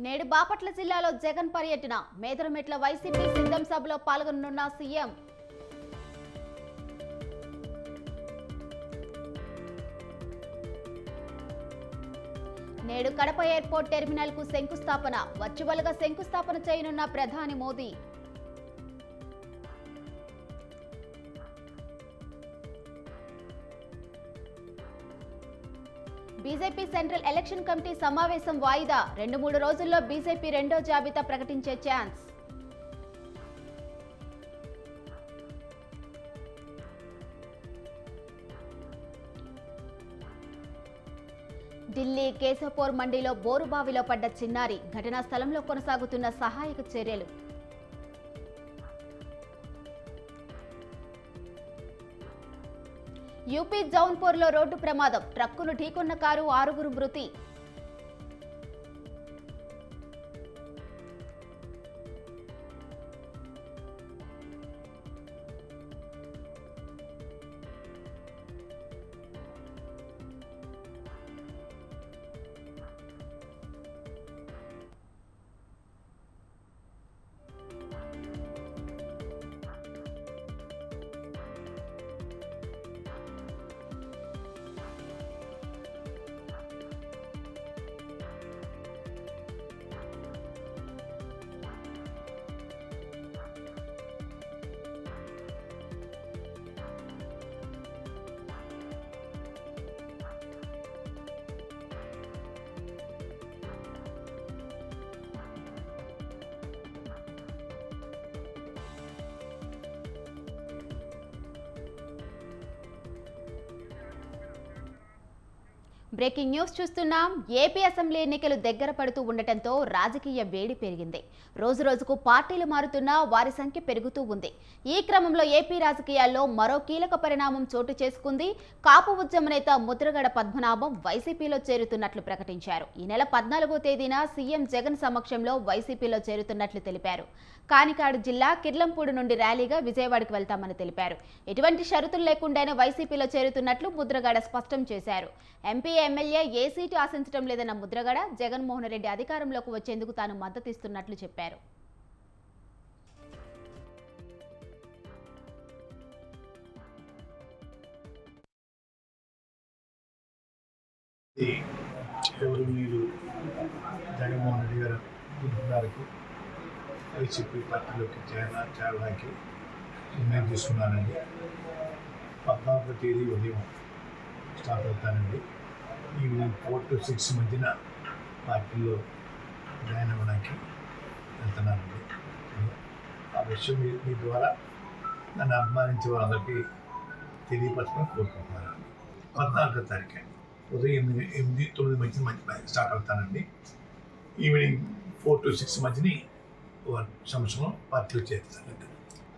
నేడు బాపట్ల జిల్లాలో జగన్ పర్యటన మేదరమెట్ల వైసీపీ సిద్ధం సభలో పాల్గొనున్న సీఎం. నేడు కడప ఎయిర్పోర్ట్ టెర్మినల్ కు శంకుస్థాపన వర్చువల్ గా శంకుస్థాపన చేయనున్న ప్రధాని Modi. BJP central election committee సమావేశం వాయిదా 2-3 రోజుల్లో బీజేపీ రెండో జాబితా ప్రకటించే ఛాన్స్. ఢిల్లీ కేశవపూర్ మండీలో బోరుబావిలో పడ్డ చిన్నారి ఘటనా స్థలంలో కొనసాగుతున్న సహాయక చర్యలు. యూపీ జౌన్పూర్లో రోడ్డు ప్రమాదం ట్రక్కును ఢీకొన్న కారు 6 మృతి. బ్రేకింగ్ న్యూస్ చూస్తున్నాం. ఏపీ అసెంబ్లీ ఎన్నికలు దగ్గర పడుతూ ఉండటంతో రాజకీయ వేడి పెరిగింది. రోజు రోజుకు పార్టీలు మారుతున్నా వారి సంఖ్య పెరుగుతూ ఉంది. ఈ క్రమంలో ఏపీ రాజకీయాల్లో మరో కీలక పరిణామం చోటు చేసుకుంది. కాపు ఉద్యమ నేత ముద్రగడ పద్మనాభం వైసీపీలో చేరుతున్నట్లు ప్రకటించారు. ఈ నెల 14వ తేదీన సీఎం జగన్ సమక్షంలో వైసీపీలో చేరుతున్నట్లు తెలిపారు. కానికాడు జిల్లా కిర్లంపూడి నుండి ర్యాలీగా విజయవాడకు వెళ్తామని తెలిపారు. ఎటువంటి షరతులు లేకుండానే వైసీపీలో చేరుతున్నట్లు ముద్రగడ స్పష్టం చేశారు. ఎంపీ ఎమ్మెల్యే ఏ సీటు ఆశించడం లేదన్న ముద్రగడ జగన్మోహన్ రెడ్డి అధికారంలోకి వచ్చేందుకు తాను మద్దతిస్తున్నట్లు చెప్పారు. జగన్మోహన్ రెడ్డి గారు వైసీపీ పార్టీలోకి చేరడానికి నిర్ణయం తీసుకున్నానండి. 14వ తేదీ ఉదయం స్టార్ట్ అవుతానండి. ఈవినింగ్ 4 to 6 మధ్యన పార్టీలో జాయిన్ అవ్వడానికి వెళ్తున్నానండి. ఆ విషయం మీ ద్వారా నన్ను అభిమానించే వాళ్ళందరికీ తెలియపరచమని కోరుకుంటున్నాను. 14వ తారీఖు ఉదయం 8-9 మధ్య స్టార్ట్ అవుతానండి. ఈవినింగ్ 4 to 6 మధ్యని సంవత్సరం పార్టీలో చేరుతానండి.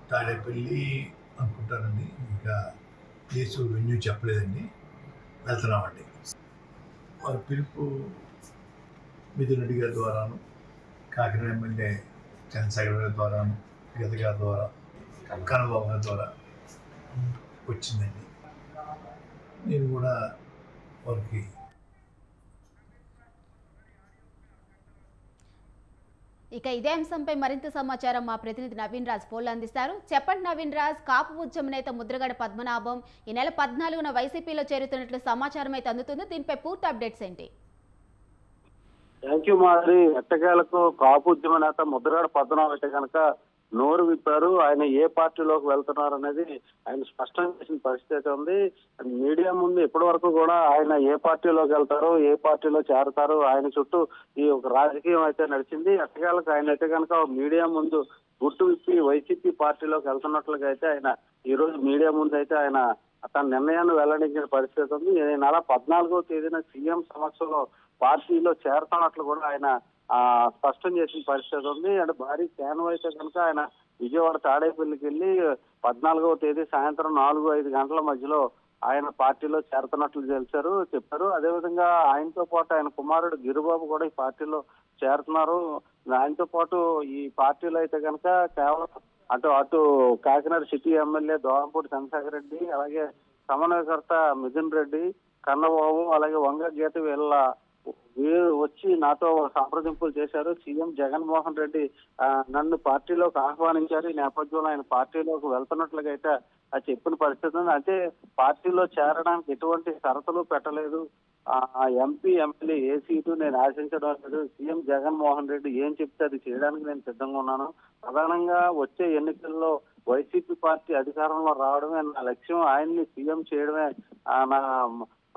తాడేపల్లి అనుకుంటానండి. ఇంకా దేశం వెన్యూ చెప్పలేదండి. వెళ్తున్నామండి. వారి పిలుపు మిథున్ రెడ్డి గారి ద్వారాను, కాకినాడ ఎమ్మెల్యే చంద్రశేఖర్ గారి ద్వారాను, గీత గారి ద్వారా, కన్నబాబు గారి ద్వారా వచ్చిందండి. నేను కూడా వారికి ఇక ఇదే అంశంపై మరింత సమాచారం మా ప్రతినిధి నవీన్ రాజ్ ఫోన్లో అందిస్తారు. చెప్పండి నవీన్ రాజ్, కాపు ఉద్యమ నేత ముద్రగడ పద్మనాభం ఈ నెల 14న వైసీపీలో చేరుతున్నట్లు సమాచారం అయితే అందుతుంది. దీనిపై పూర్తి అప్డేట్స్ ఏంటి? థ్యాంక్ యూ మాదిరి. ఎట్టకేలకు కాపు ఉద్యమ నేత ముద్రగడ పద్మనాభం అయితే కనుక నోరు విప్పారు. ఆయన ఏ పార్టీలోకి వెళ్తున్నారు అనేది ఆయన స్పష్టం చేసిన పరిస్థితి ఉంది. మీడియా ముందు ఇప్పటి వరకు కూడా ఆయన ఏ పార్టీలోకి వెళ్తారు, ఏ పార్టీలో చేరతారు, ఆయన చుట్టూ ఈ ఒక రాజకీయం అయితే నడిచింది. ఎట్టకేలకు ఆయన అయితే కనుక మీడియా ముందు గుట్టు విప్పి వైసీపీ పార్టీలోకి వెళ్తున్నట్లుగా అయితే ఆయన ఈ రోజు మీడియా ముందు అయితే ఆయన తన నిర్ణయాన్ని వెల్లడించిన పరిస్థితి ఉంది. ఈ నెల 14వ తేదీన సీఎం సమక్షంలో పార్టీలో చేరుతున్నట్లు కూడా ఆయన స్పష్టం చేసిన పరిస్థితి ఉంది. అంటే భారీ క్యాన్ అయితే కనుక ఆయన విజయవాడ తాడేపల్లికి వెళ్ళి 14వ తేదీ సాయంత్రం 4-5 గంటల మధ్యలో ఆయన పార్టీలో చేరుతున్నట్లు చెప్పారు. అదేవిధంగా ఆయనతో పాటు ఆయన కుమారుడు గిరిబాబు కూడా ఈ పార్టీలో చేరుతున్నారు. ఆయనతో పాటు ఈ పార్టీలో అయితే కనుక కేవలం అటు కాకినాడ సిటీ ఎమ్మెల్యే దోరంపూడి చంద్రశేఖర్ రెడ్డి, అలాగే సమన్వయకర్త మిథున్ రెడ్డి, కన్నబాబు, అలాగే వంగ గీత వీళ్ళ వీరు వచ్చి నాతో సంప్రదింపులు చేశారు. సీఎం జగన్మోహన్ రెడ్డి నన్ను పార్టీలోకి ఆహ్వానించారు. ఈ నేపథ్యంలో ఆయన పార్టీలోకి వెళ్తున్నట్లుగా అయితే చెప్పిన పరిస్థితి ఉంది. అంటే పార్టీలో చేరడానికి ఎటువంటి షరతులు పెట్టలేదు. ఎంపీ, ఎమ్మెల్యే ఏ సీటు నేను ఆశించడం లేదు. సీఎం జగన్మోహన్ రెడ్డి ఏం చెప్తే అది చేయడానికి నేను సిద్ధంగా ఉన్నాను. ప్రధానంగా వచ్చే ఎన్నికల్లో వైసీపీ పార్టీ అధికారంలో రావడమే నా లక్ష్యం. ఆయన్ని సీఎం చేయడమే నా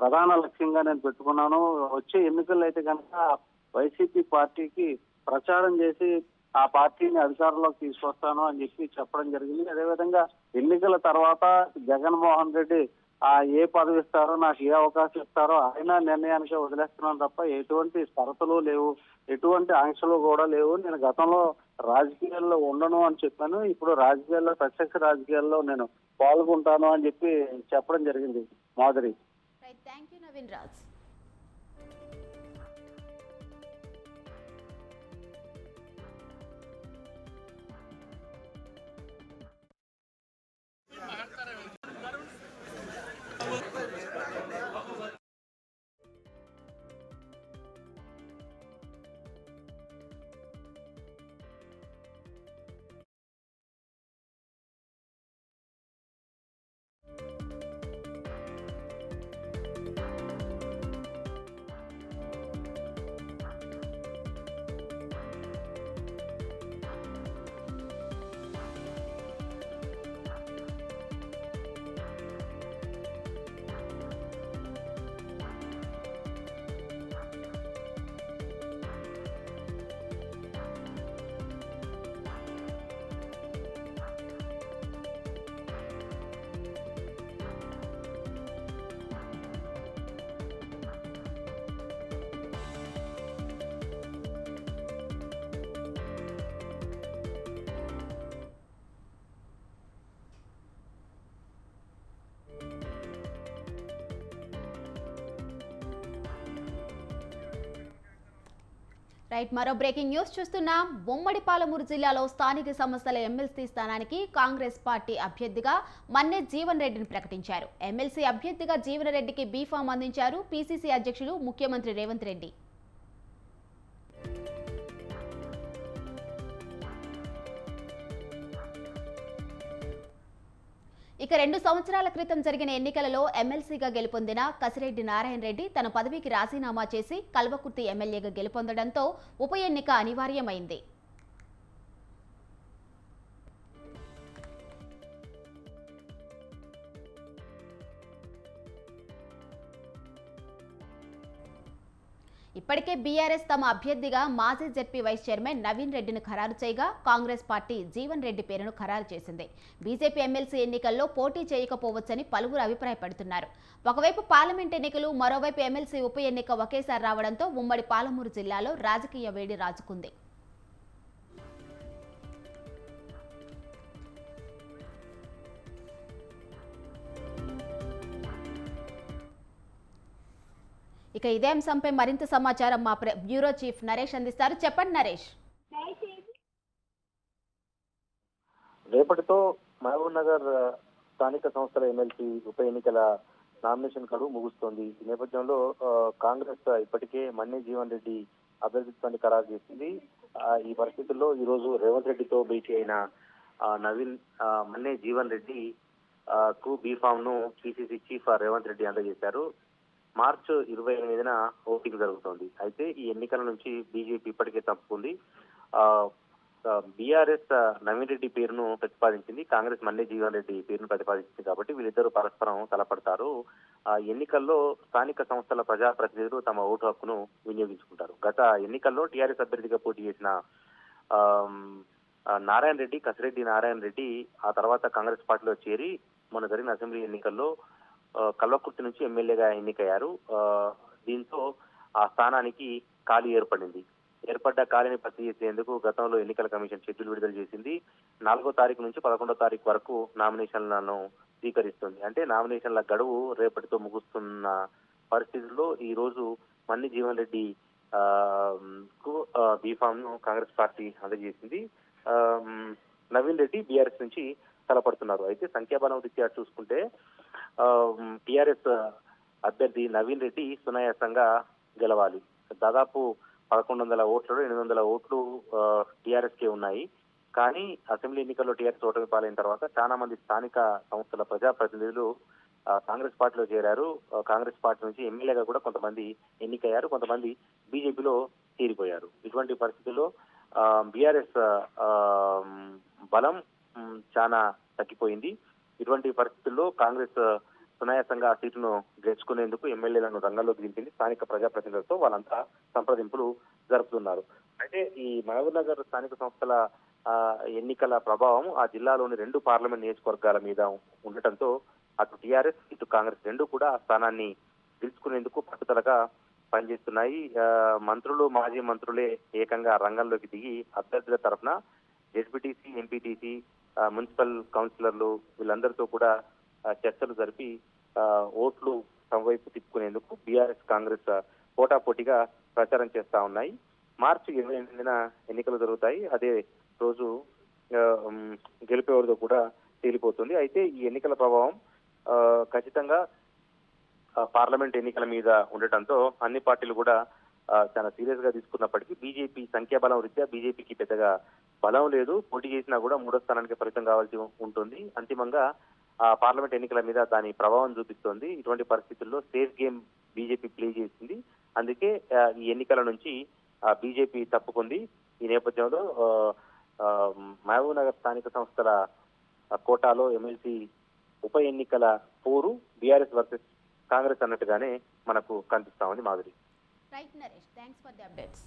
ప్రధాన లక్ష్యంగా నేను పెట్టుకున్నాను. వచ్చే ఎన్నికల్లో అయితే కనుక వైసీపీ పార్టీకి ప్రచారం చేసి ఆ పార్టీని అధికారంలోకి తీసుకొస్తాను అని చెప్పడం జరిగింది. అదేవిధంగా ఎన్నికల తర్వాత జగన్మోహన్ రెడ్డి ఏ పదవి ఇస్తారో, నాకు ఏ అవకాశం ఇస్తారో ఆయన నిర్ణయానికి వదిలేస్తున్నాను తప్ప ఎటువంటి షరతులు లేవు, ఎటువంటి ఆంక్షలు కూడా లేవు. నేను గతంలో రాజకీయాల్లో ఉండను అని చెప్పాను. ఇప్పుడు రాజకీయాల్లో, ప్రత్యక్ష రాజకీయాల్లో నేను పాల్గొంటాను అని చెప్పడం జరిగింది. మాధురి. Thank you Naveen Raj. మరో బ్రేకింగ్ న్యూస్ చూస్తున్నాం. ఉమ్మడి పాలమూరు జిల్లాలో స్థానిక సంస్థల ఎమ్మెల్సీ స్థానానికి కాంగ్రెస్ పార్టీ అభ్యర్థిగా మన్నె జీవన్ రెడ్డిని ప్రకటించారు. ఎమ్మెల్సీ అభ్యర్థిగా జీవన్ రెడ్డికి బీఫామ్ అందించారు పీసీసీ అధ్యక్షులు ముఖ్యమంత్రి రేవంత్ రెడ్డి. ఇక 2 సంవత్సరాల క్రితం జరిగిన ఎన్నికలలో ఎమ్మెల్సీగా గెలుపొందిన కసిరెడ్డి నారాయణ రెడ్డి తన పదవికి రాజీనామా చేసి కల్వకుర్తి ఎమ్మెల్యేగా గెలుపొందడంతో ఉప ఎన్నిక అనివార్యమైంది. ఇప్పటికే బీఆర్ఎస్ తమ అభ్యర్థిగా మాజీ జెడ్పీ వైస్ చైర్మన్ నవీన్ రెడ్డిని ఖరారు చేయగా కాంగ్రెస్ పార్టీ జీవన్ రెడ్డి పేరును ఖరారు చేసింది. బీజేపీ ఎమ్మెల్సీ ఎన్నికల్లో పోటీ చేయకపోవచ్చని పలువురు అభిప్రాయపడుతున్నారు. ఒకవైపు పార్లమెంట్ ఎన్నికలు, మరోవైపు ఎమ్మెల్సీ ఉప ఎన్నిక ఒకేసారి రావడంతో ఉమ్మడి పాలమూరు జిల్లాలో రాజకీయ వేడి రాజుకుంది. ఇక ఇదే అంశంపై మరింత సమాచారం మా బ్యూరో చీఫ్ నరేష్ అందిస్తారు. చెప్పండి నరేష్. రేపటితో మహబూబ్ నగర్ స్థానిక సంస్థల ఎమ్మెల్సీ ఉప ఎన్నికల నామినేషన్ గడువు ముగుస్తోంది. ఈ నేపథ్యంలో కాంగ్రెస్ ఇప్పటికే మన్నె జీవన్ రెడ్డి అభ్యర్థిత్వాన్ని ఖరారు చేసింది. ఈ పరిస్థితుల్లో ఈ రోజు రేవంత్ రెడ్డితో భేటీ అయిన నవీన్ మన్నె జీవన్ రెడ్డి కు బీఫామ్ ను పీసీసీ చీఫ్ రేవంత్ రెడ్డి అందజేశారు. మార్చి 28న ఓటింగ్ జరుగుతోంది. అయితే ఈ ఎన్నికల నుంచి బీజేపీ ఇప్పటికే తప్పుకుంది. బీఆర్ఎస్ నవీన్ రెడ్డి పేరును ప్రతిపాదించింది, కాంగ్రెస్ మన్నె జీవన్ రెడ్డి పేరును ప్రతిపాదించింది. కాబట్టి వీళ్ళిద్దరూ పరస్పరం తలపడతారు. ఎన్నికల్లో స్థానిక సంస్థల ప్రజాప్రతినిధులు తమ ఓటు హక్కును వినియోగించుకుంటారు. గత ఎన్నికల్లో టీఆర్ఎస్ అభ్యర్థిగా పోటీ చేసిన నారాయణ రెడ్డి, కసిరెడ్డి నారాయణ రెడ్డి ఆ తర్వాత కాంగ్రెస్ పార్టీలో చేరి మొన్న జరిగిన అసెంబ్లీ ఎన్నికల్లో కల్వకుర్తి నుంచి ఎమ్మెల్యేగా ఎన్నికయ్యారు. దీంతో ఆ స్థానానికి ఖాళీ ఏర్పడ్డ ఖాళీని భర్తీ చేసేందుకు గతంలో ఎన్నికల కమిషన్ షెడ్యూల్ విడుదల చేసింది. 4వ తారీఖు నుంచి 11వ తారీఖు వరకు నామినేషన్లను స్వీకరిస్తుంది. అంటే నామినేషన్ల గడువు రేపటితో ముగుస్తున్న పరిస్థితుల్లో ఈ రోజు మన్నె జీవన్ రెడ్డి కు బీఫామ్ ను కాంగ్రెస్ పార్టీ అందజేసింది. నవీన్ రెడ్డి బీఆర్ఎస్ నుంచి తలపడుతున్నారు. అయితే సంఖ్యాబలం రీత్యా చూసుకుంటే టీఆర్ఎస్ అభ్యర్థి నవీన్ రెడ్డి సునాయాసంగా గెలవాలి. దాదాపు 1100 ఓట్లలో 800 ఓట్లు టీఆర్ఎస్ కే ఉన్నాయి. కానీ అసెంబ్లీ ఎన్నికల్లో టీఆర్ఎస్ ఓటమి పాలైన తర్వాత చాలా మంది స్థానిక సంస్థల ప్రజాప్రతినిధులు కాంగ్రెస్ పార్టీలో చేరారు. కాంగ్రెస్ పార్టీ నుంచి ఎమ్మెల్యేగా కూడా కొంతమంది ఎన్నికయ్యారు, కొంతమంది బీజేపీలో చేరిపోయారు. ఇటువంటి పరిస్థితుల్లో బీఆర్ఎస్ బలం చాలా తగ్గిపోయింది. ఇటువంటి పరిస్థితుల్లో కాంగ్రెస్ సునాయాసంగా ఆ సీటును గెలుచుకునేందుకు ఎమ్మెల్యేలను రంగంలోకి దింపింది. స్థానిక ప్రజాప్రతినిధులతో వాళ్ళంతా సంప్రదింపులు జరుపుతున్నారు. అయితే ఈ మహబూబ్ నగర్ స్థానిక సంస్థల ఎన్నికల ప్రభావం ఆ జిల్లాలోని 2 పార్లమెంట్ నియోజకవర్గాల మీద ఉండటంతో అటు టీఆర్ఎస్ ఇటు కాంగ్రెస్ రెండు కూడా ఆ స్థానాన్ని గెలుచుకునేందుకు పట్టుదలగా పనిచేస్తున్నాయి. మంత్రులు, మాజీ మంత్రులే ఏకంగా రంగంలోకి దిగి అభ్యర్థుల తరఫున జెడ్పీటీసీ, ఎంపీటీసీ, మున్సిపల్ కౌన్సిలర్లు వీళ్ళందరితో కూడా చర్చలు జరిపి ఓట్లు తమ వైపు తిప్పుకునేందుకు బీఆర్ఎస్, కాంగ్రెస్ పోటాపోటీగా ప్రచారం చేస్తా ఉన్నాయి. మార్చి 28న ఎన్నికలు జరుగుతాయి. అదే రోజు గెలిపేవారితో కూడా తేలిపోతుంది. అయితే ఈ ఎన్నికల ప్రభావం ఖచ్చితంగా పార్లమెంట్ ఎన్నికల మీద ఉండటంతో అన్ని పార్టీలు కూడా చాలా సీరియస్ గా తీసుకున్నప్పటికీ బీజేపీ సంఖ్యాబలం రీత్యా బీజేపీకి పెద్దగా బలం లేదు. పోటీ చేసినా కూడా 3వ స్థానానికి పరిమితం కావాల్సి ఉంటుంది. అంతిమంగా ఆ పార్లమెంట్ ఎన్నికల మీద దాని ప్రభావం చూపిస్తోంది. ఇటువంటి పరిస్థితుల్లో సేఫ్ గేమ్ బీజేపీ ప్లే చేసింది. అందుకే ఈ ఎన్నికల నుంచి బీజేపీ తప్పుకుంది. ఈ నేపథ్యంలో మహబూబ్ నగర్ స్థానిక సంస్థల కోటాలో ఎమ్మెల్సీ ఉప ఎన్నికల పోరు బీఆర్ఎస్ వర్సెస్ కాంగ్రెస్ అన్నట్టుగానే మనకు కనిపిస్తా ఉంది. Madhuri. Right Naresh, thanks for the updates.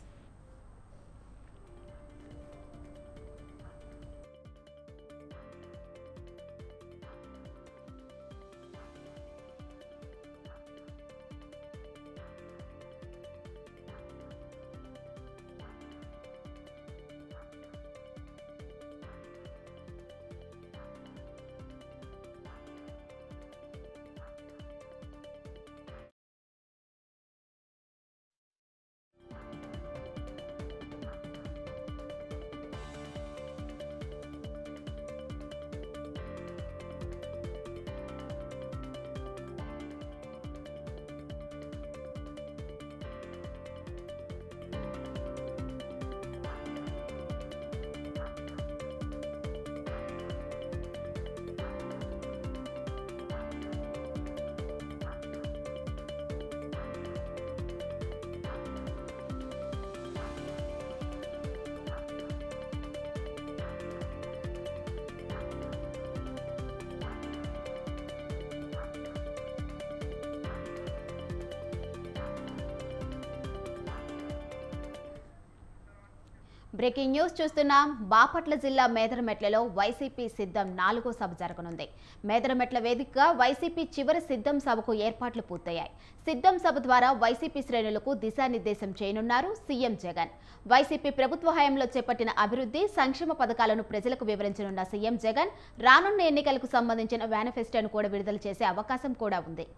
Breaking news చూస్తున్నాం. బాపట్ల జిల్లా మేదరమెట్లలో వైసీపీ సిద్ధం 4వ సభ జరగనుంది. మేదరమెట్ల వేదికగా వైసీపీ చివరి సిద్ధం సభకు ఏర్పాట్లు పూర్తయ్యాయి. సిద్ధం సభ ద్వారా వైసీపీ శ్రేణులకు దిశానిర్దేశం చేయనున్నారు సీఎం జగన్. వైసీపీ ప్రభుత్వ హయాంలో చేపట్టిన అభివృద్ధి, సంక్షేమ పథకాలను ప్రజలకు వివరించనున్న సీఎం జగన్ రానున్న ఎన్నికలకు సంబంధించిన మేనిఫెస్టోను కూడా విడుదల చేసే అవకాశం కూడా ఉంది.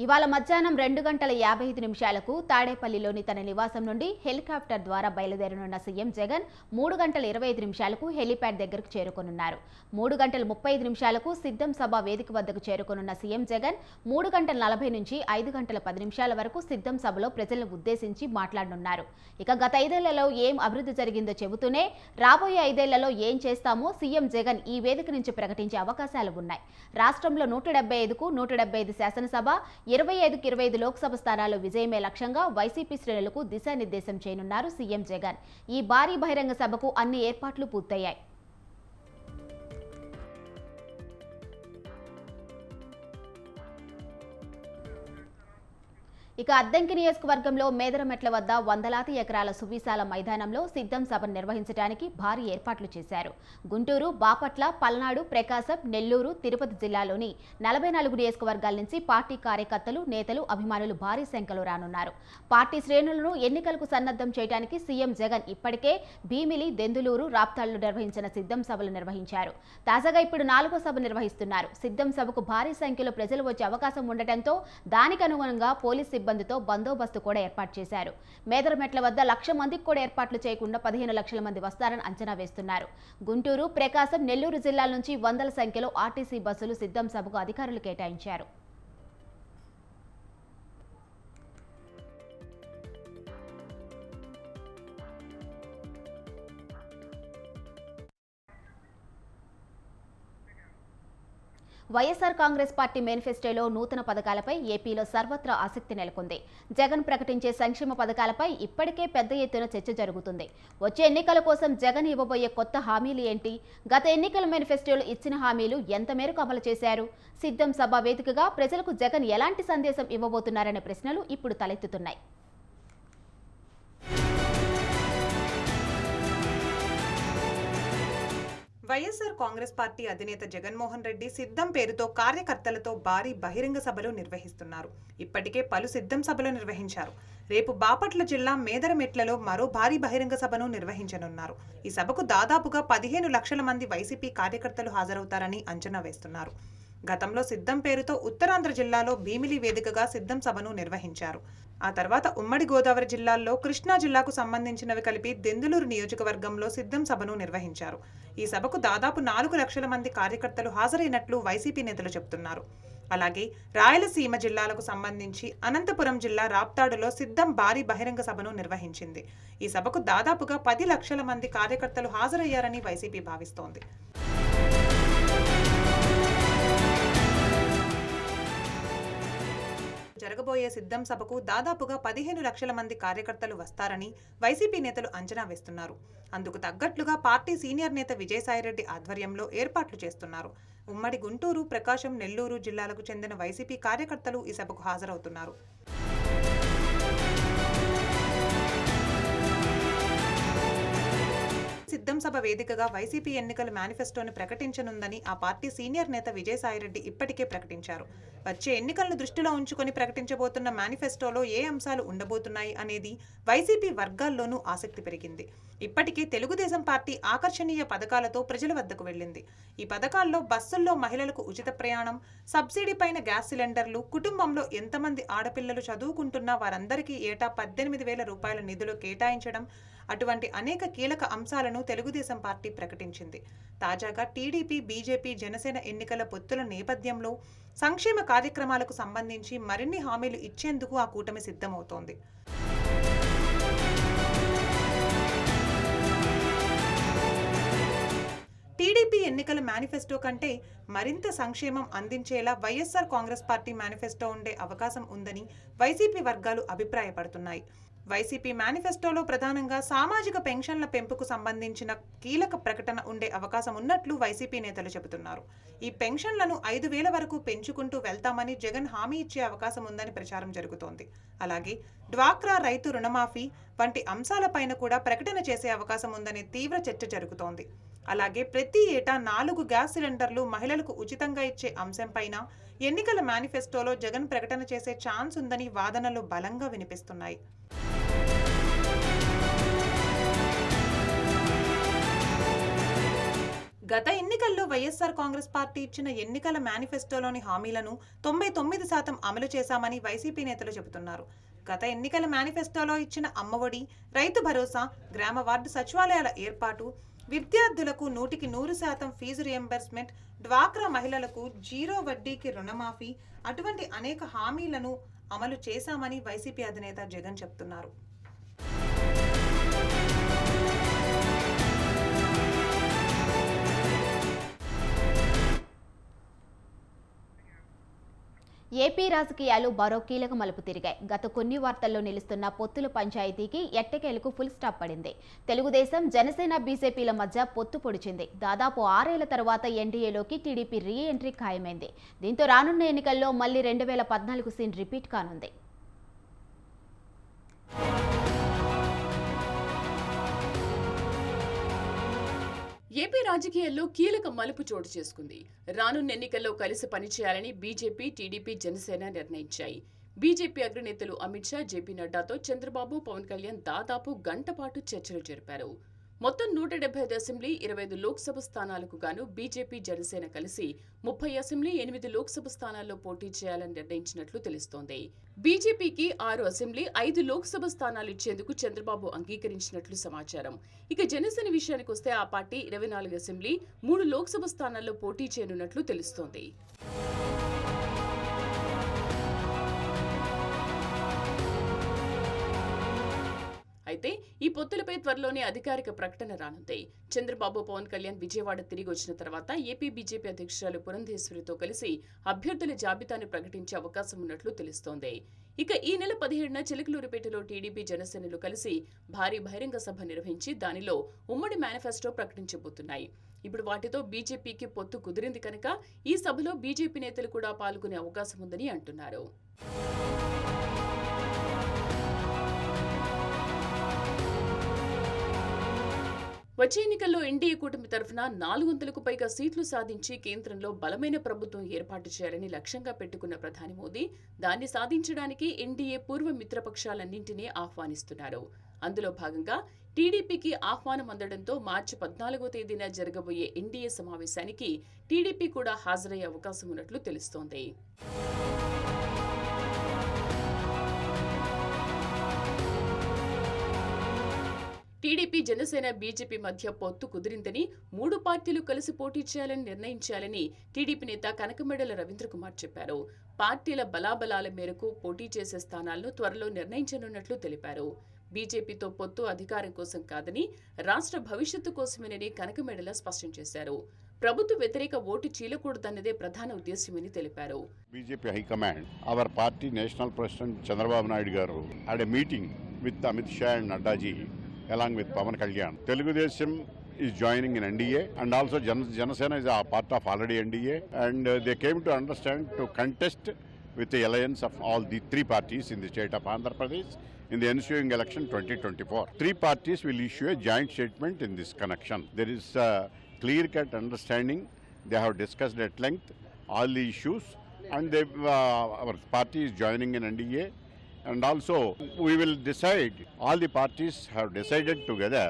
ఇవాళ మధ్యాహ్నం 2:55 తాడేపల్లిలోని తన నివాసం నుండి హెలికాప్టర్ ద్వారా బయలుదేరనున్న సీఎం జగన్ 3:25 హెలిప్యాడ్ దగ్గరకు చేరుకోనున్నారు. 3:35 సిద్ధం సభ వేదిక వద్దకు చేరుకోనున్న సీఎం జగన్ 3:40 నుంచి 5:10 వరకు సిద్ధం సభలో ప్రజలను ఉద్దేశించి మాట్లాడనున్నారు. ఇక గత 5 ఏళ్లలో ఏం అభివృద్ధి జరిగిందో చెబుతూనే రాబోయే 5 ఏళ్లలో ఏం చేస్తామో సీఎం జగన్ ఈ వేదిక నుంచి ప్రకటించే అవకాశాలు ఉన్నాయి. రాష్ట్రంలో 175కు 175 శాసనసభ, 25కు 25 లోక్సభ స్థానాల్లో విజయమే లక్ష్యంగా వైసీపీ శ్రేణులకు దిశానిర్దేశం చేయనున్నారు సీఎం జగన్. ఈ భారీ బహిరంగ సభకు అన్ని ఏర్పాట్లు పూర్తయ్యాయి. ఇక అద్దంకి నియోజకవర్గంలో మేదరమెట్ల వద్ద వందలాది ఎకరాల సువిశాల మైదానంలో సిద్ధం సభ నిర్వహించడానికి భారీ ఏర్పాట్లు చేశారు. గుంటూరు, బాపట్ల, పల్నాడు, ప్రకాశం, నెల్లూరు, తిరుపతి జిల్లాలోని 44 నియోజకవర్గాల నుంచి పార్టీ కార్యకర్తలు, నేతలు, అభిమానులు భారీ సంఖ్యలో రానున్నారు. పార్టీ శ్రేణులను ఎన్నికలకు సన్నద్ధం చేయడానికి సీఎం జగన్ ఇప్పటికే భీమిలి, దెందులూరు, రాప్తాళ్లు నిర్వహించిన సిద్ధం సభలు నిర్వహించారు. తాజాగా ఇప్పుడు 4వ సభ నిర్వహిస్తున్నారు. సిద్ధం సభకు భారీ సంఖ్యలో ప్రజలు వచ్చే అవకాశం ఉండటంతో దానికి అనుగుణంగా పోలీస్ సిబ్బందితో బందోబస్తు కూడా ఏర్పాటు చేశారు. మేదరమెట్ల వద్ద 1,00,000 మందికి కూడా ఏర్పాట్లు చేయకుండా 15 లక్షల మంది వస్తారని అంచనా వేస్తున్నారు. గుంటూరు, ప్రకాశం, నెల్లూరు జిల్లాల నుంచి వందల సంఖ్యలో ఆర్టీసీ బస్సులు సిద్ధం సభకు అధికారులు కేటాయించారు. వైఎస్ఆర్ కాంగ్రెస్ పార్టీ మేనిఫెస్టోలో నూతన పథకాలపై ఏపీలో సర్వత్రా ఆసక్తి నెలకొంది. జగన్ ప్రకటించే సంక్షేమ పథకాలపై ఇప్పటికే పెద్ద ఎత్తున చర్చ జరుగుతుంది. వచ్చే ఎన్నికల కోసం జగన్ ఇవ్వబోయే కొత్త హామీలు ఏంటి? గత ఎన్నికల మేనిఫెస్టోలో ఇచ్చిన హామీలు ఎంత మేరకు అమలు చేశారు? సిద్ధం సభ వేదికగా ప్రజలకు జగన్ ఎలాంటి సందేశం ఇవ్వబోతున్నారనే ప్రశ్నలు ఇప్పుడు తలెత్తుతున్నాయి. వైఎస్ఆర్ కాంగ్రెస్ పార్టీ అధినేత జగన్మోహన్ రెడ్డి సిద్ధం పేరుతో కార్యకర్తలతో భారీ బహిరంగ సభలు నిర్వహిస్తున్నారు. ఇప్పటికే పలు సిద్ధం సభలు నిర్వహించారు. రేపు బాపట్ల జిల్లా మేదరమెట్లలో మరో భారీ బహిరంగ సభను నిర్వహించనున్నారు. ఈ సభకు దాదాపుగా 15 లక్షల మంది వైసీపీ కార్యకర్తలు హాజరవుతారని అంచనా వేస్తున్నారు. గతంలో సిద్ధం పేరుతో ఉత్తరాంధ్ర జిల్లాలో భీమిలి వేదికగా సిద్ధం సభను నిర్వహించారు. ఆ తర్వాత ఉమ్మడి గోదావరి జిల్లాల్లో కృష్ణా జిల్లాకు సంబంధించినవి కలిపి దెందులూరు నియోజకవర్గంలో సిద్ధం సభను నిర్వహించారు. ఈ సభకు దాదాపు 4 లక్షల మంది కార్యకర్తలు హాజరైనట్లు వైసీపీ నేతలు చెబుతున్నారు. అలాగే రాయలసీమ జిల్లాలకు సంబంధించి అనంతపురం జిల్లా రాప్తాడులో సిద్ధం భారీ బహిరంగ సభను నిర్వహించింది. ఈ సభకు దాదాపుగా 10 లక్షల మంది కార్యకర్తలు హాజరయ్యారని వైసీపీ భావిస్తోంది. జరగబోయే సిద్ధం సభకు దాదాపుగా 15 లక్షల మంది కార్యకర్తలు వస్తారని వైసీపీ నేతలు అంచనా వేస్తున్నారు. అందుకు తగ్గట్లుగా పార్టీ సీనియర్ నేత విజయసాయిరెడ్డి ఆధ్వర్యంలో ఏర్పాట్లు చేస్తున్నారు. ఉమ్మడి గుంటూరు, ప్రకాశం, నెల్లూరు జిల్లాలకు చెందిన వైసీపీ కార్యకర్తలు ఈ సభకు హాజరవుతున్నారు. సిద్ధం సభ వేదికగా వైసీపీ ఎన్నికల మేనిఫెస్టోను ప్రకటించనుందని ఆ పార్టీ సీనియర్ నేత విజయసాయిరెడ్డి ఇప్పటికే ప్రకటించారు. వచ్చే ఎన్నికలను దృష్టిలో ఉంచుకొని ప్రకటించబోతున్న మేనిఫెస్టోలో ఏ అంశాలు ఉండబోతున్నాయి అనేది వైసీపీ వర్గాల్లోనూ ఆసక్తి పెరిగింది. ఇప్పటికే తెలుగుదేశం పార్టీ ఆకర్షణీయ పథకాలతో ప్రజల వద్దకు వెళ్లింది. ఈ పథకాల్లో బస్సుల్లో మహిళలకు ఉచిత ప్రయాణం, సబ్సిడీ పైన గ్యాస్ సిలిండర్లు, కుటుంబంలో ఎంతమంది ఆడపిల్లలు చదువుకుంటున్నా వారందరికీ ఏటా 18,000 రూపాయల నిధులు కేటాయించడం, అటువంటి అనేక కీలక అంశాలను తెలుగుదేశం పార్టీ ప్రకటించింది. తాజాగా టీడీపీ, బీజేపీ, జనసేన ఎన్నికల పొత్తుల నేపథ్యంలో సంక్షేమ కార్యక్రమాలకు సంబంధించి మరిన్ని హామీలు ఇచ్చేందుకు ఆ కూటమి సిద్ధమవుతోంది. టీడీపీ ఎన్నికల మేనిఫెస్టో కంటే మరింత సంక్షేమం అందించేలా వైఎస్ఆర్ కాంగ్రెస్ పార్టీ మేనిఫెస్టో ఉండే అవకాశం ఉందని వైసీపీ వర్గాలు అభిప్రాయపడుతున్నాయి. వైసీపీ మేనిఫెస్టోలో ప్రధానంగా సామాజిక పెన్షన్ల పెంపుకు సంబంధించిన కీలక ప్రకటన ఉండే అవకాశం ఉన్నట్లు వైసీపీ నేతలు చెబుతున్నారు. ఈ పెన్షన్లను 5,000 వరకు పెంచుకుంటూ వెళ్తామని జగన్ హామీ ఇచ్చే అవకాశం ఉందని ప్రచారం జరుగుతోంది. అలాగే డ్వాక్రా రైతు రుణమాఫీ వంటి అంశాలపైన కూడా ప్రకటన చేసే అవకాశం ఉందనే తీవ్ర చర్చ జరుగుతోంది. అలాగే ప్రతి ఏటా 4 గ్యాస్ సిలిండర్లు మహిళలకు ఉచితంగా ఇచ్చే అంశంపైన ఎన్నికల మేనిఫెస్టోలో జగన్ ప్రకటన చేసే ఛాన్స్ ఉందని వాదనలు బలంగా వినిపిస్తున్నాయి. గత ఎన్నికల్లో వైఎస్ఆర్ కాంగ్రెస్ పార్టీ ఇచ్చిన ఎన్నికల మేనిఫెస్టోలోని హామీలను 99% అమలు చేశామని వైసీపీ నేతలు చెబుతున్నారు. గత ఎన్నికల మేనిఫెస్టోలో ఇచ్చిన అమ్మఒడి, రైతు భరోసా, గ్రామ వార్డు సచివాలయాల ఏర్పాటు, విద్యార్థులకు 100% ఫీజు రియంబర్స్మెంట్, డ్వాక్రా మహిళలకు 0 వడ్డీకి రుణమాఫీ, అటువంటి అనేక హామీలను అమలు చేశామని వైసీపీ అధినేత జగన్ చెబుతున్నారు. ఏపీ రాజకీయాలు మరో కీలక మలుపు తిరిగాయి. గత కొన్ని వార్తల్లో నిలుస్తున్న పొత్తుల పంచాయతీకి ఎట్టకేలకు ఫుల్ స్టాప్ పడింది. తెలుగుదేశం, జనసేన, బీజేపీల మధ్య పొత్తు పొడిచింది. దాదాపు 6 ఏళ్ల తర్వాత ఎన్డీఏలోకి టీడీపీ రీ ఎంట్రీ ఖాయమైంది. దీంతో రానున్న ఎన్నికల్లో మళ్లీ 2014 సీన్ రిపీట్ కానుంది. ఏపీ రాజకీయాల్లో కీలక మలుపు చోటు చేసుకుంది. రానున్న ఎన్నికల్లో కలిసి పనిచేయాలని బీజేపీ, టీడీపీ, జనసేన నిర్ణయించాయి. బీజేపీ అగ్రనేతలు అమిత్ షా, జేపీ నడ్డాతో చంద్రబాబు, పవన్ కళ్యాణ్ దాదాపు గంట పాటు చర్చలు జరిపారు. మొత్తం 175 అసెంబ్లీ 25 లోక్సభ స్థానాలకు గాను బీజేపీ జనసేన కలిసి 30 అసెంబ్లీ 8 లోక్సభ స్థానాల్లో పోటీ చేయాలని నిర్ణయించినట్లు తెలుస్తోంది. బీజేపీకి 6 అసెంబ్లీ 5 లోక్సభ స్థానాలు ఇచ్చేందుకు చంద్రబాబు అంగీకరించినట్లు సమాచారం. ఇక జనసేన విషయానికి వస్తే ఆ పార్టీ 24 అసెంబ్లీ 3 లోక్సభ స్థానాల్లో పోటీ చేయనున్నట్లు తెలుస్తోంది. అయితే ఈ పొత్తులపై త్వరలోనే అధికారిక ప్రకటన రానుంది. చంద్రబాబు పవన్ కళ్యాణ్ విజయవాడ తిరిగి వచ్చిన తర్వాత ఏపీ బీజేపీ అధ్యక్షురాలు పురంధేశ్వరితో కలిసి అభ్యర్థుల జాబితాను ప్రకటించే అవకాశం ఉన్నట్లు తెలుస్తోంది. ఇక ఈ నెల 17న చిలకలూరిపేటలో టీడీపీ జనసేనలు కలిసి భారీ బహిరంగ సభ నిర్వహించి దానిలో ఉమ్మడి మేనిఫెస్టో ప్రకటించబోతున్నాయి. ఇప్పుడు వాటితో బీజేపీకి పొత్తు కుదిరింది కనుక ఈ సభలో బీజేపీ నేతలు కూడా పాల్గొనే అవకాశం ఉందని అంటున్నారు. వచ్చే ఎన్నికల్లో ఎన్డీఏ కూటమి తరఫున 400కు పైగా సీట్లు సాధించి కేంద్రంలో బలమైన ప్రభుత్వం ఏర్పాటు చేయాలని లక్ష్యంగా పెట్టుకున్న ప్రధాని మోదీ దాన్ని సాధించడానికి ఎన్డీఏ పూర్వ మిత్రపక్షాలన్నింటినీ ఆహ్వానిస్తున్నారు. అందులో భాగంగా టీడీపీకి ఆహ్వానం అందడంతో మార్చి 14వ తేదీన జరగబోయే ఎన్డీఏ సమావేశానికి టీడీపీ కూడా హాజరయ్యే అవకాశం ఉన్నట్లు తెలుస్తోంది. టీడీపీ జనసేన బీజేపీ మధ్య పొత్తు కుదిరిందని 3 పార్టీలు కలిసి పోటీ చేయాలని నిర్ణయించాలని టీడీపీ నేత కనకమెడల రవీంద్రకుమార్ చెప్పారు. పార్టీల బలాబలాల మేరకు పోటీ చేసే స్థానాలను త్వరలో నిర్ణయించనున్నట్లు తెలిపారు. బీజేపీతో పొత్తు అధికారం కోసం కాదని రాష్ట్ర భవిష్యత్తు కోసమేనని కనకమెడల స్పష్టం చేశారు. ప్రభుత్వ వ్యతిరేక ఓటు చీలకూడదన్నదే ప్రధాన ఉద్దేశ్యమని తెలిపారు. BJP high command our party national president Chandrababu Naidu గారు had a meeting with Amit Shah and Nadda ji along with Pawan Kalyan. Telugudesam is joining in NDA and also Janasena is a part of already NDA and they came to understand to contest with the alliance of all the 3 parties in the state of Andhra Pradesh in the ensuing election 2024. 3 parties will issue a joint statement in this connection. There is a clear-cut understanding. They have discussed at length all the issues and our party is joining in NDA. And also we will decide, all the parties have decided together,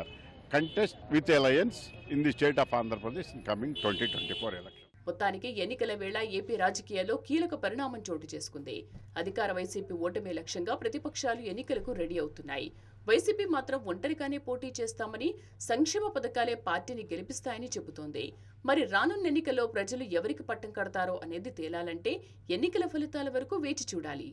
contest with alliance in the state of Andhra Pradesh in coming 2024 election. మొత్తానికి ఎన్నికల వేళ AP రాజకీయాల్లో కీలక పరిణామం చోటు చేసుకుంది. అధికార YCP ఓటమే లక్ష్యంగా ప్రతిపక్షాలు ఎన్నికలకు రెడీ అవుతున్నాయి. వైసీపీ మాత్రం ఒంటరిగానే పోటీ చేస్తామని, సంక్షేమ పథకాలే పార్టీని గెలిపిస్తాయని చెబుతోంది. మరి రానున్న ఎన్నికల్లో ప్రజలు ఎవరికి పట్టం కడతారో అనేది తేలాలంటే ఎన్నికల ఫలితాల వరకు వేచి చూడాలి.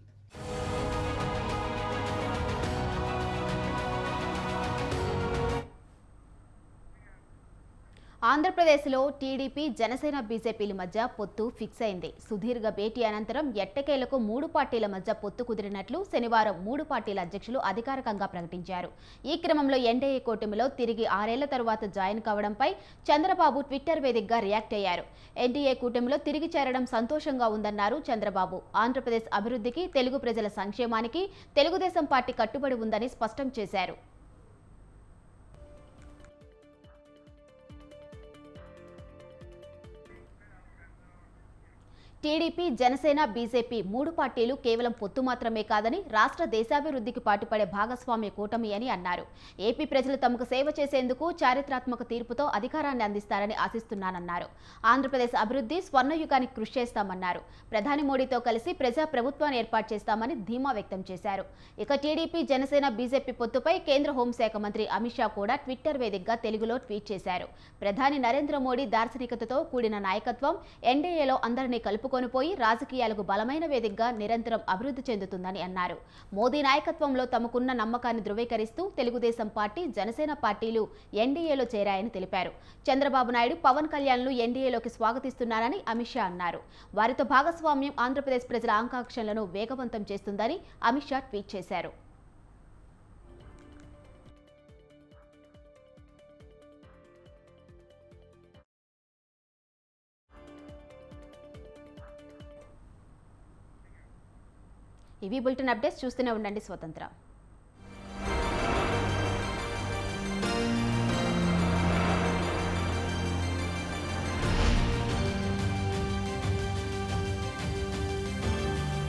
ఆంధ్రప్రదేశ్లో టీడీపీ జనసేన బీజేపీల మధ్య పొత్తు ఫిక్స్ అయింది. సుదీర్ఘ భేటీ అనంతరం ఎట్టకేలకు 3 పార్టీల మధ్య పొత్తు కుదిరినట్లు శనివారం 3 పార్టీల అధ్యక్షులు అధికారికంగా ప్రకటించారు. ఈ క్రమంలో ఎన్డీఏ కూటమిలో తిరిగి 6 ఏళ్ల తర్వాత జాయిన్ కావడంపై చంద్రబాబు ట్విట్టర్ వేదికగా రియాక్ట్ అయ్యారు. ఎన్డీఏ కూటమిలో తిరిగి చేరడం సంతోషంగా ఉందన్నారు చంద్రబాబు. ఆంధ్రప్రదేశ్ అభివృద్ధికి, తెలుగు ప్రజల సంక్షేమానికి తెలుగుదేశం పార్టీ కట్టుబడి ఉందని స్పష్టం చేశారు. టీడీపీ, జనసేన, బీజేపీ 3 పార్టీలు కేవలం పొత్తు మాత్రమే కాదని రాష్ట్ర దేశాభివృద్ధికి పాటుపడే భాగస్వామ్య కూటమి అని అన్నారు. ఏపీ ప్రజలు తమకు సేవ చేసేందుకు చారిత్రాత్మక తీర్పుతో అధికారాన్ని అందిస్తారని ఆశిస్తున్నానన్నారు. ఆంధ్రప్రదేశ్ అభివృద్ధి స్వర్ణయుగానికి కృషి చేస్తామన్నారు. ప్రధాని మోడీతో కలిసి ప్రజా ప్రభుత్వాన్ని ఏర్పాటు చేస్తామని ధీమా వ్యక్తం చేశారు. ఇక టీడీపీ, జనసేన, బీజేపీ పొత్తుపై కేంద్ర హోంశాఖ మంత్రి అమిత్ షా కూడా ట్విట్టర్ వేదికగా తెలుగులో ట్వీట్ చేశారు. ప్రధాని నరేంద్ర మోడీ దార్శనికతతో కూడిన నాయకత్వం ఎన్డీఏలో అందరినీ కలుపుకొని పోయి రాజకీయాలకు బలమైన వేదికగా నిరంతరం అభివృద్ధి చెందుతుందని అన్నారు. మోదీ నాయకత్వంలో తమకున్న నమ్మకాన్ని ధృవీకరిస్తూ తెలుగుదేశం పార్టీ, జనసేన పార్టీలు ఎన్డీఏలో చేరాయని తెలిపారు. చంద్రబాబు నాయుడు, పవన్ కళ్యాణ్లు ఎన్డీఏలోకి స్వాగతిస్తున్నారని అమిత్ షా అన్నారు. వారితో భాగస్వామ్యం ఆంధ్రప్రదేశ్ ప్రజల ఆకాంక్షలను వేగవంతం చేస్తుందని అమిత్ షా ట్వీట్ చేశారు. ఇవి బులెటిన్ అప్డేట్స్. చూస్తూనే ఉండండి స్వతంత్ర.